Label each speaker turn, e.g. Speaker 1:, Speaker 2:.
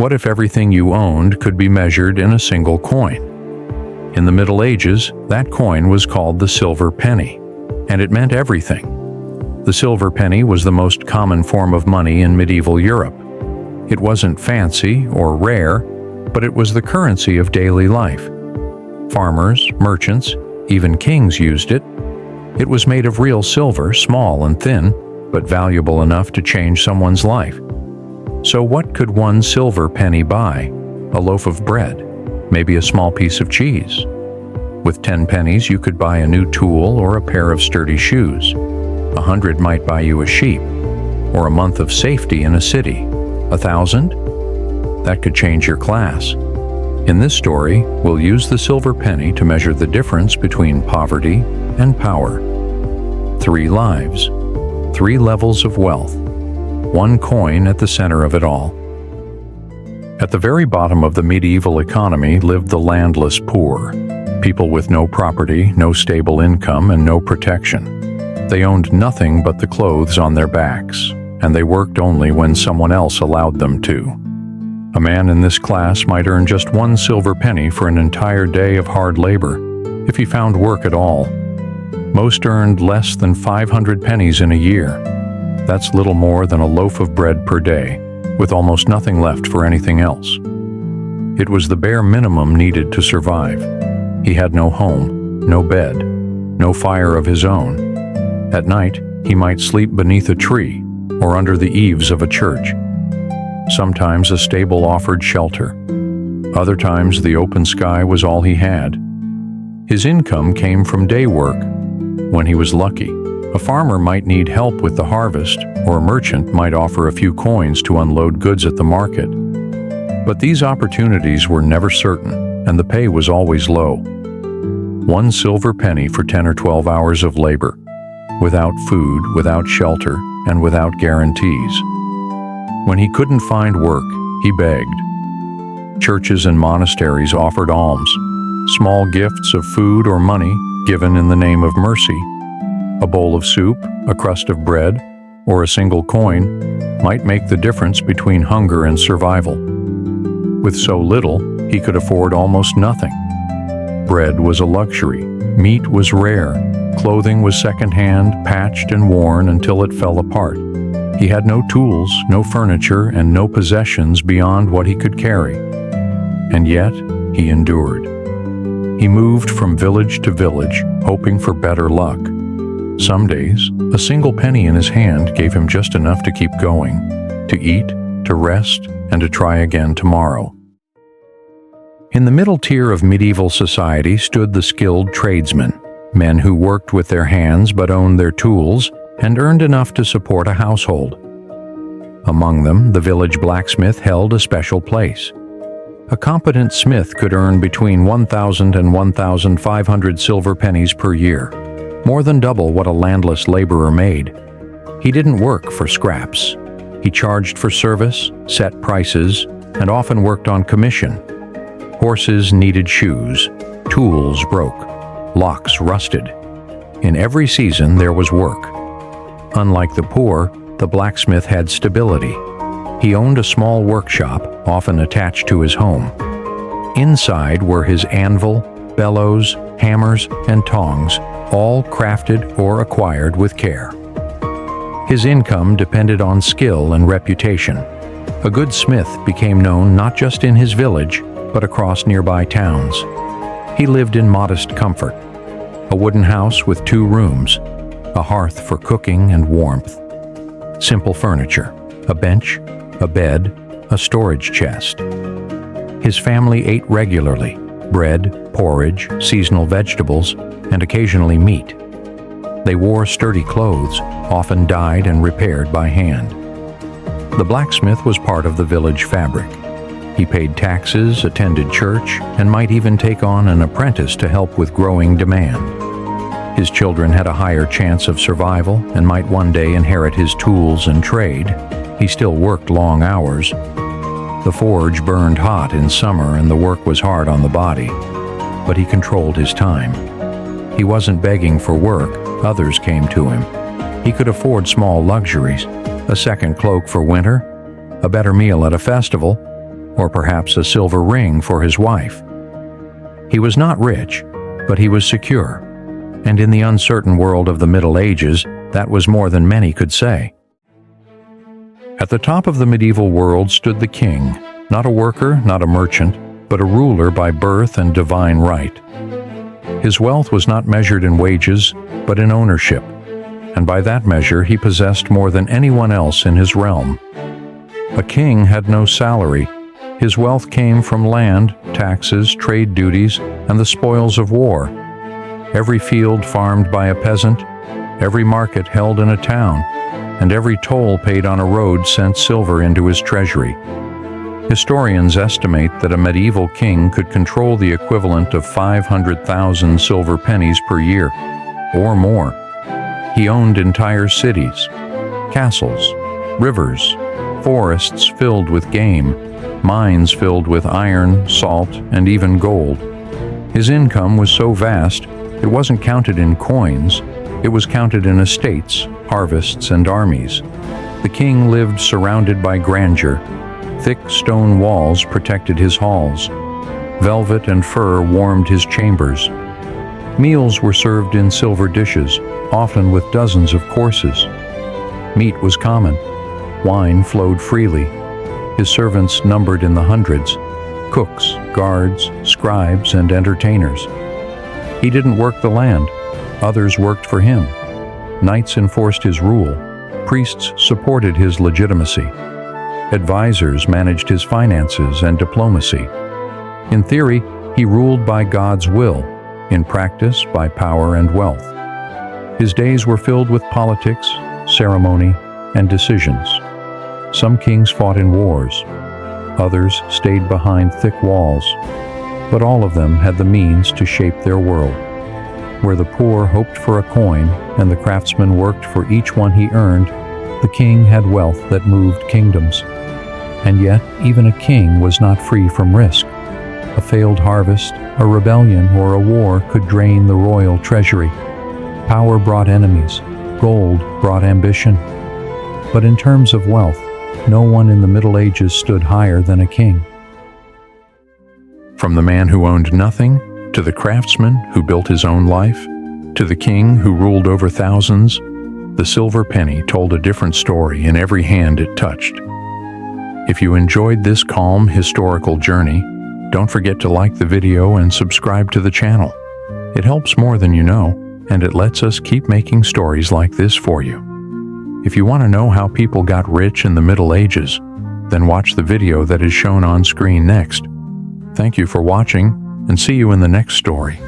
Speaker 1: What if everything you owned could be measured in a single coin? In the Middle Ages, that coin was called the silver penny, and it meant everything. The silver penny was the most common form of money in medieval Europe. It wasn't fancy or rare, but it was the currency of daily life. Farmers, merchants, even kings used it. It was made of real silver, small and thin, but valuable enough to change someone's life. So what could one silver penny buy? A loaf of bread, maybe a small piece of cheese. With 10 pennies, you could buy a new tool or a pair of sturdy shoes. 100 might buy you a sheep, or a month of safety in a city. 1,000? That could change your class. In this story, we'll use the silver penny to measure the difference between poverty and power. 3 lives, 3 levels of wealth, 1 coin at the center of it all. At the very bottom of the medieval economy lived the landless poor, people with no property, no stable income, and no protection. They owned nothing but the clothes on their backs, and they worked only when someone else allowed them to. A man in this class might earn just 1 silver penny for an entire day of hard labor, if he found work at all. Most earned less than 500 pennies in a year. That's little more than a loaf of bread per day, with almost nothing left for anything else. It was the bare minimum needed to survive. He had no home, no bed, no fire of his own. At night, he might sleep beneath a tree or under the eaves of a church. Sometimes a stable offered shelter. Other times the open sky was all he had. His income came from day work. When he was lucky, a farmer might need help with the harvest, or a merchant might offer a few coins to unload goods at the market. But these opportunities were never certain, and the pay was always low. 1 silver penny for 10 or 12 hours of labor, without food, without shelter, and without guarantees. When he couldn't find work, he begged. Churches and monasteries offered alms, small gifts of food or money given in the name of mercy. A bowl of soup, a crust of bread, or a single coin might make the difference between hunger and survival. With so little, he could afford almost nothing. Bread was a luxury, meat was rare, clothing was secondhand, patched and worn until it fell apart. He had no tools, no furniture, and no possessions beyond what he could carry. And yet, he endured. He moved from village to village, hoping for better luck. Some days, a single penny in his hand gave him just enough to keep going, to eat, to rest, and to try again tomorrow. In the middle tier of medieval society stood the skilled tradesmen, men who worked with their hands but owned their tools and earned enough to support a household. Among them, the village blacksmith held a special place. A competent smith could earn between 1,000 and 1,500 silver pennies per year, more than double what a landless laborer made. He didn't work for scraps. He charged for service, set prices, and often worked on commission. Horses needed shoes, tools broke, locks rusted. In every season there was work. Unlike the poor, the blacksmith had stability. He owned a small workshop, often attached to his home. Inside were his anvil, bellows, hammers, and tongs, all crafted or acquired with care. His income depended on skill and reputation. A good smith became known not just in his village, but across nearby towns. He lived in modest comfort. A wooden house with 2 rooms, a hearth for cooking and warmth. Simple furniture, a bench, a bed, a storage chest. His family ate regularly, bread, porridge, seasonal vegetables, and occasionally meat. They wore sturdy clothes, often dyed and repaired by hand. The blacksmith was part of the village fabric. He paid taxes, attended church, and might even take on an apprentice to help with growing demand. His children had a higher chance of survival and might one day inherit his tools and trade. He still worked long hours. The forge burned hot in summer and the work was hard on the body, but he controlled his time. He wasn't begging for work, others came to him. He could afford small luxuries, a second cloak for winter, a better meal at a festival, or perhaps a silver ring for his wife. He was not rich, but he was secure, and in the uncertain world of the Middle Ages, that was more than many could say. At the top of the medieval world stood the king, not a worker, not a merchant, but a ruler by birth and divine right. His wealth was not measured in wages, but in ownership, and by that measure he possessed more than anyone else in his realm. A king had no salary. His wealth came from land, taxes, trade duties, and the spoils of war. Every field farmed by a peasant, every market held in a town, and every toll paid on a road sent silver into his treasury. Historians estimate that a medieval king could control the equivalent of 500,000 silver pennies per year, or more. He owned entire cities, castles, rivers, forests filled with game, mines filled with iron, salt, and even gold. His income was so vast, it wasn't counted in coins, it was counted in estates, harvests, and armies. The king lived surrounded by grandeur. Thick stone walls protected his halls. Velvet and fur warmed his chambers. Meals were served in silver dishes, often with dozens of courses. Meat was common. Wine flowed freely. His servants numbered in the hundreds: cooks, guards, scribes, and entertainers. He didn't work the land. Others worked for him. Knights enforced his rule. Priests supported his legitimacy. Advisors managed his finances and diplomacy. In theory, he ruled by God's will. In practice, by power and wealth. His days were filled with politics, ceremony, and decisions. Some kings fought in wars. Others stayed behind thick walls. But all of them had the means to shape their world. Where the poor hoped for a coin and the craftsman worked for each one he earned, the king had wealth that moved kingdoms. And yet, even a king was not free from risk. A failed harvest, a rebellion, or a war could drain the royal treasury. Power brought enemies. Gold brought ambition. But in terms of wealth, no one in the Middle Ages stood higher than a king. From the man who owned nothing, to the craftsman who built his own life, to the king who ruled over thousands, the silver penny told a different story in every hand it touched. If you enjoyed this calm historical journey, don't forget to like the video and subscribe to the channel. It helps more than you know, and it lets us keep making stories like this for you. If you want to know how people got rich in the Middle Ages, then watch the video that is shown on screen next. Thank you for watching, and see you in the next story.